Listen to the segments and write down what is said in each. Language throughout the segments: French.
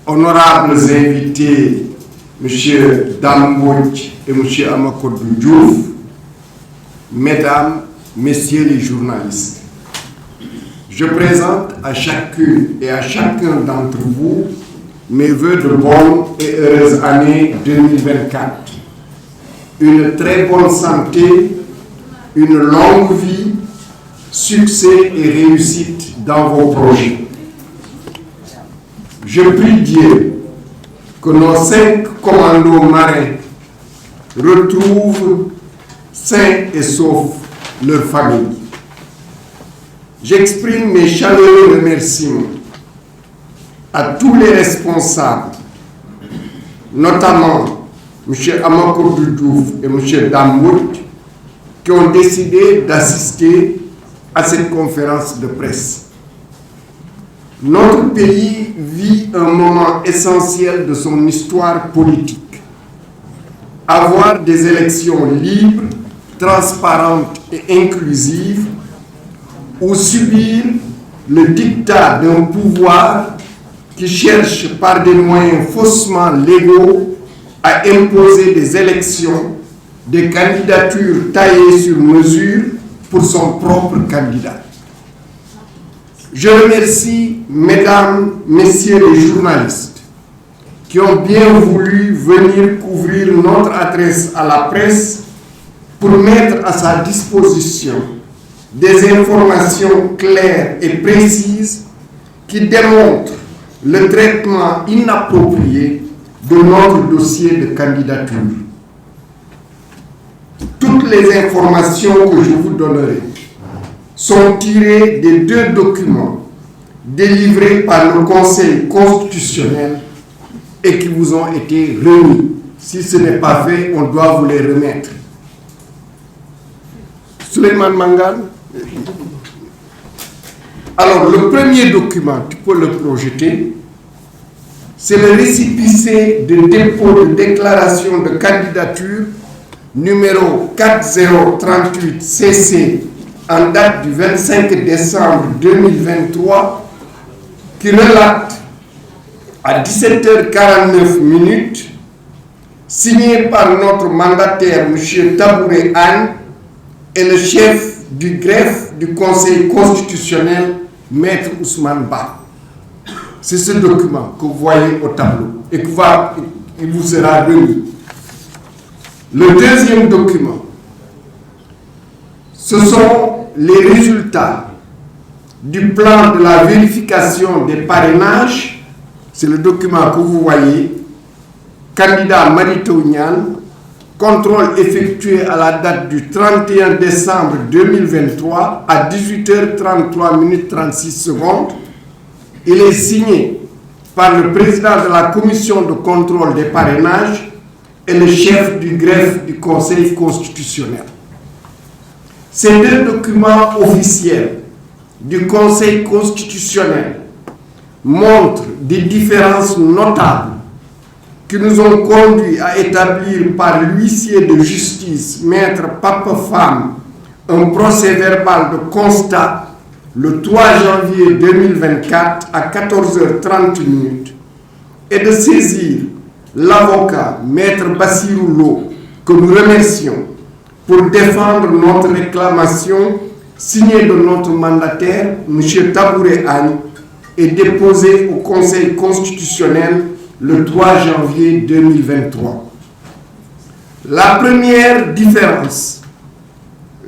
honorables invités, M. Dambouch et M. Amakodou Diouf, mesdames, messieurs les journalistes, je présente à chacune et à chacun d'entre vous mes vœux de bonne et heureuse année 2024. Une très bonne santé, une longue vie, succès et réussite dans vos projets. Je prie Dieu que nos 5 commandos marins retrouvent sains et saufs leurs familles. J'exprime mes chaleureux remerciements à tous les responsables, notamment M. Amakodou Diouf et M. Dambouch, qui ont décidé d'assister à cette conférence de presse. Notre pays vit un moment essentiel de son histoire politique. Avoir des élections libres, transparentes et inclusives, ou subir le diktat d'un pouvoir qui cherche par des moyens faussement légaux à imposer des élections, des candidatures taillées sur mesure pour son propre candidat. Je remercie, mesdames, messieurs les journalistes, qui ont bien voulu venir couvrir notre adresse à la presse pour mettre à sa disposition des informations claires et précises qui démontrent le traitement inapproprié de notre dossier de candidature. Toutes les informations que je vous donnerai sont tirées des 2 documents délivrés par le Conseil constitutionnel et qui vous ont été remis. Si ce n'est pas fait, on doit vous les remettre. Souleymane Mangane. Alors, le premier document, tu peux le projeter, c'est le récépissé de dépôt de déclaration de candidature numéro 4038 CC en date du 25 décembre 2023 qui relate à 17h49 signé par notre mandataire M. Tabouré Anne et le chef du greffe du Conseil constitutionnel, Maître Ousmane Ba. C'est ce document que vous voyez au tableau et il vous sera remis. Le deuxième document, ce sont les résultats du plan de la vérification des parrainages. C'est le document que vous voyez. Candidat Marito Niane, contrôle effectué à la date du 31 décembre 2023 à 18h33 36 secondes. Il est signé par le président de la commission de contrôle des parrainages et le chef du greffe du Conseil constitutionnel. Ces 2 documents officiels du Conseil constitutionnel montrent des différences notables qui nous ont conduits à établir par l'huissier de justice, Maître Papa Fam, un procès verbal de constat le 3 janvier 2024 à 14h30 et de saisir l'avocat Maître Bassirou Lo, que nous remercions, pour défendre notre réclamation signée de notre mandataire, M. Tabouré Anne, et déposée au Conseil constitutionnel le 3 janvier 2023. La première différence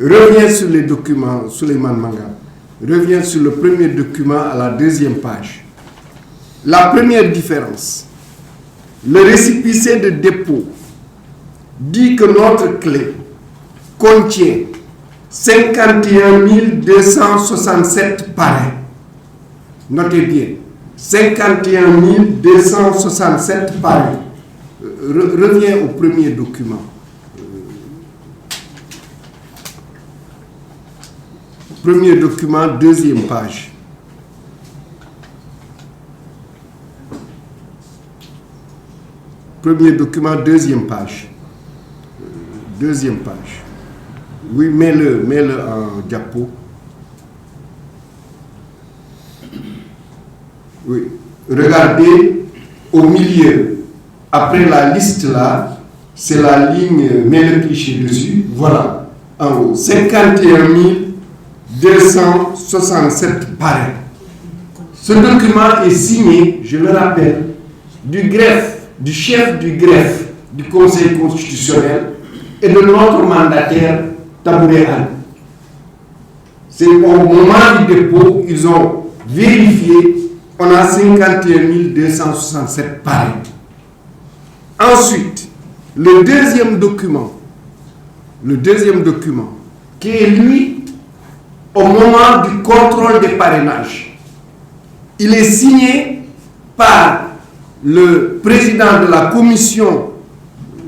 revient sur les documents, Souleymane Mangane, revient sur le premier document à la 2e page. La première différence, le récépissé de dépôt dit que notre clé contient 51 267 parrains. Notez bien, 51 267 parrains. Reviens au premier document. Premier document, 2e page. Premier document, 2e page. 2e page. Oui, mets-le en diapo. Oui. Regardez au milieu, après la liste là, c'est la ligne, mets le cliché dessus, voilà, en haut, 51 267 parrains. Ce document est signé, je le rappelle, du chef du greffe du Conseil constitutionnel et de notre mandataire Tabouré Anne. C'est au moment du dépôt, ils ont vérifié, on a 51 267 parrains. Ensuite, le deuxième document, qui est lui, au moment du contrôle des parrainages, il est signé par le président de la commission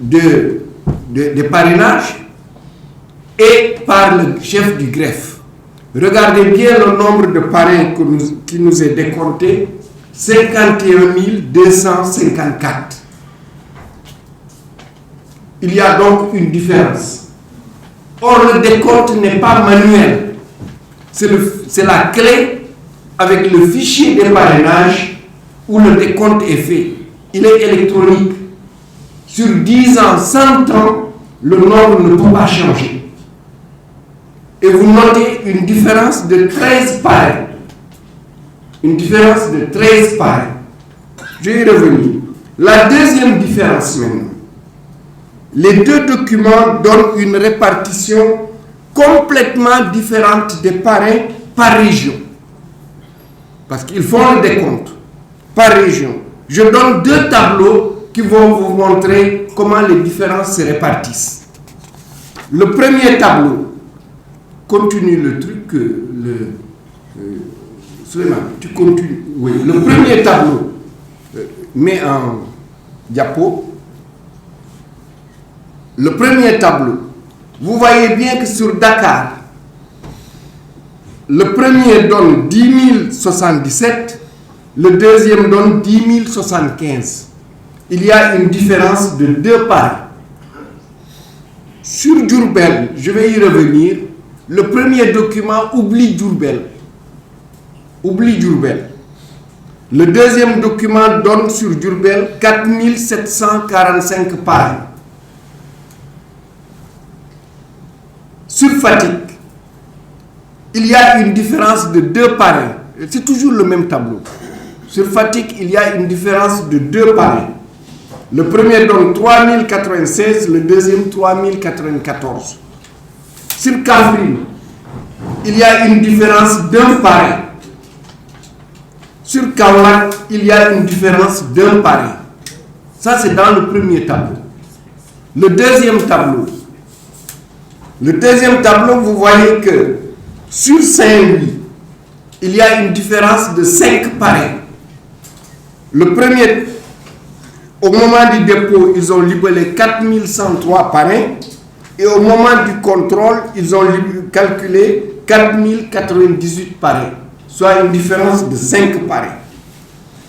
des parrainages et par le chef du greffe. Regardez bien le nombre de parrains qui nous est décompté, 51 254. Il y a donc une différence. Or, le décompte n'est pas manuel. C'est la clé avec le fichier des parrainages où le décompte est fait. Il est électronique. Sur 10 ans, 100 ans, le nombre ne peut pas changer. Et vous notez une différence de 13 parrains. Une différence de 13 parrains. Je vais y revenir. La deuxième différence maintenant. Les deux documents donnent une répartition complètement différente des parrains par région. Parce qu'ils font le décompte par région. Je donne deux tableaux qui vont vous montrer comment les différences se répartissent. Le premier tableau continue le truc. Suleiman, tu continues. Oui. Le premier tableau met en diapo. Le premier tableau, vous voyez bien que sur Dakar, le premier donne 10 077, le deuxième donne 10 075. Il y a une différence de 2 parrains. Sur Diourbel, je vais y revenir, le premier document oublie Diourbel. Le deuxième document donne sur Diourbel 4 745 parrains. Sur Fatick, il y a une différence de 2 parrains. C'est toujours le même tableau. Sur Fatick, il y a une différence de 2 parrains. Le premier donne 3096, le deuxième 3094. Sur Kaffrine, il y a une différence d'1 parrain. Sur Kaolack, il y a une différence d'1 parrain. Ça, c'est dans le premier tableau. Le deuxième tableau, vous voyez que sur Saint-Louis, il y a une différence de 5 parrains. Le premier, au moment du dépôt, ils ont libellé 4103 parrains et au moment du contrôle, ils ont calculé 4098 parrains, soit une différence de 5 parrains.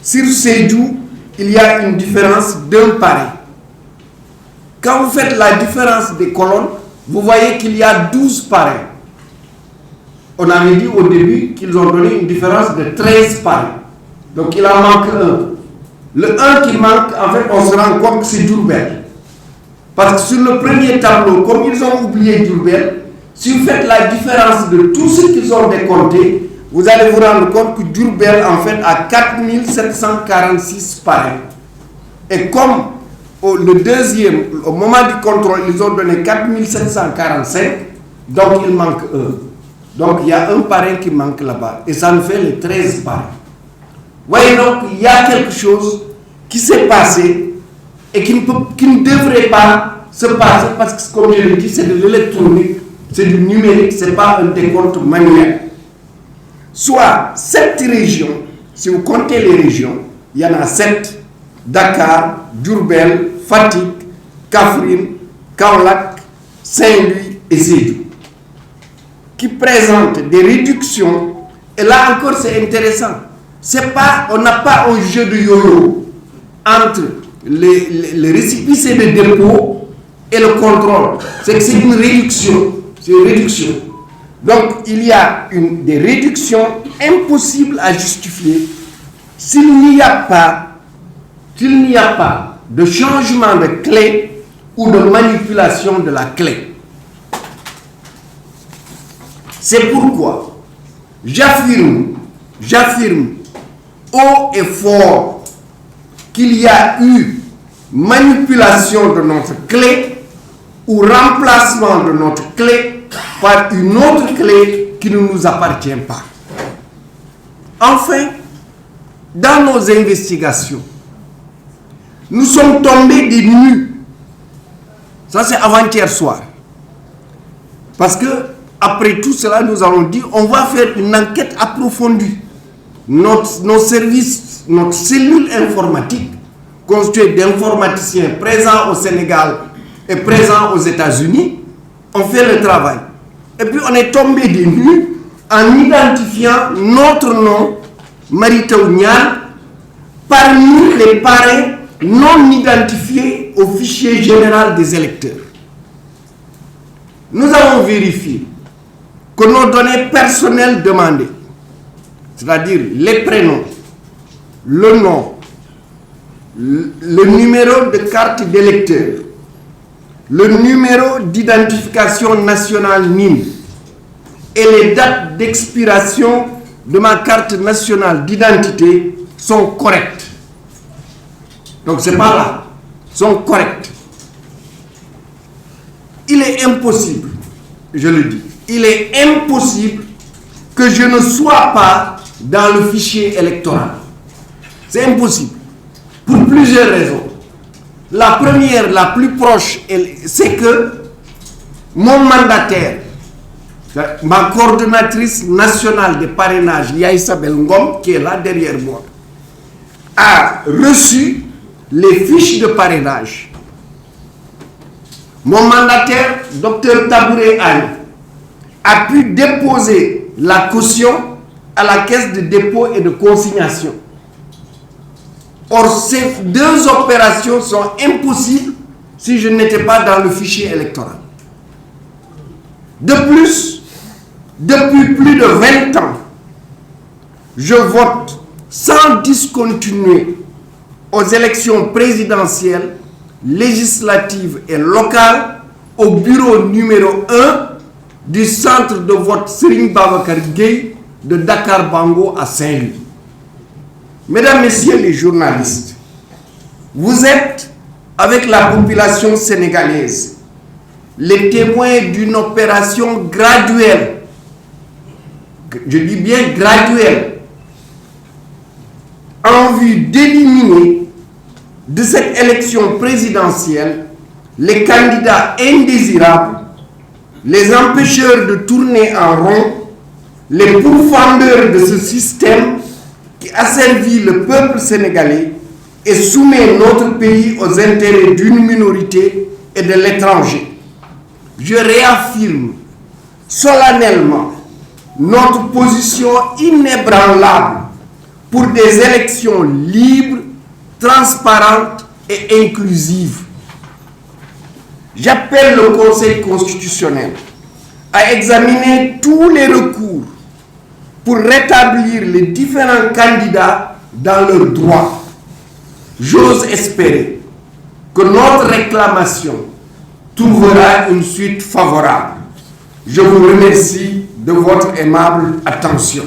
Sur Sédhiou, il y a une différence d'1 parrain. Quand vous faites la différence des colonnes, vous voyez qu'il y a 12 parrains. On avait dit au début qu'ils ont donné une différence de 13 parrains. Donc il en manque un. Le 1 qui manque, en fait, on se rend compte que c'est Diourbel. Parce que sur le premier tableau, comme ils ont oublié Diourbel, si vous faites la différence de tout ce qu'ils ont décompté, vous allez vous rendre compte que Diourbel, en fait, a 4746 parrains. Et comme le deuxième, au moment du contrôle, ils ont donné 4745, donc il manque un. Donc il y a un parrain qui manque là-bas. Et ça nous fait les 13 parrains. Voyez donc, il y a quelque chose qui s'est passé et qui ne devrait pas se passer parce que, comme je l'ai dit, c'est de l'électronique, c'est du numérique, ce n'est pas un décompte manuel. Soit 7 régions, si vous comptez les régions, il y en a 7. Dakar, Diourbel, Fatick, Kaffrine, Kaolack, Saint-Louis et Sédhiou, qui présentent des réductions. Et là encore, c'est intéressant. On n'a pas un jeu de yo-yo entre les récépissés de dépôt et le contrôle. C'est une réduction. C'est une réduction. Donc, il y a des réductions impossibles à justifier s'il n'y a pas qu'il n'y a pas de changement de clé ou de manipulation de la clé. C'est pourquoi j'affirme haut et fort qu'il y a eu manipulation de notre clé ou remplacement de notre clé par une autre clé qui ne nous appartient pas. Enfin, dans nos investigations, nous sommes tombés des nues. Ça, c'est avant-hier soir. Parce que, après tout cela, nous allons dire, on va faire une enquête approfondie. Nos services, notre cellule informatique, constituée d'informaticiens présents au Sénégal et présents aux États-Unis, on fait le travail. Et puis, on est tombé des nues en identifiant notre nom, Mary Teuw Niane, parmi les parrains non identifiés au fichier général des électeurs. Nous avons vérifié que nos données personnelles demandées, c'est-à-dire les prénoms, le nom, le numéro de carte d'électeur, le numéro d'identification nationale NIN et les dates d'expiration de ma carte nationale d'identité sont correctes. Donc c'est pas là, sont correctes. Il est impossible, je le dis, il est impossible que je ne sois pas dans le fichier électoral. C'est impossible, pour plusieurs raisons. La première, la plus proche, c'est que mon mandataire, ma coordonnatrice nationale de parrainage, Yaïsabel Ngom, qui est là derrière moi, a reçu les fiches de parrainage. Mon mandataire, Dr Tabouré Agne, a pu déposer la caution à la caisse de dépôt et de consignation. Or, ces deux opérations sont impossibles si je n'étais pas dans le fichier électoral. De plus, depuis plus de 20 ans, je vote sans discontinuer aux élections présidentielles, législatives et locales au bureau numéro 1 du centre de vote Serigne Babacar Gueye de Dakar Bango à Saint-Louis. Mesdames, Messieurs les journalistes, vous êtes, avec la population sénégalaise, les témoins d'une opération graduelle, je dis bien graduelle, en vue d'éliminer de cette élection présidentielle les candidats indésirables, les empêcheurs de tourner en rond, les pourfendeurs de ce système qui asservit le peuple sénégalais et soumet notre pays aux intérêts d'une minorité et de l'étranger. Je réaffirme solennellement notre position inébranlable pour des élections libres, transparentes et inclusives. J'appelle le Conseil constitutionnel à examiner tous les recours pour rétablir les différents candidats dans leurs droits. J'ose espérer que notre réclamation trouvera une suite favorable. Je vous remercie de votre aimable attention.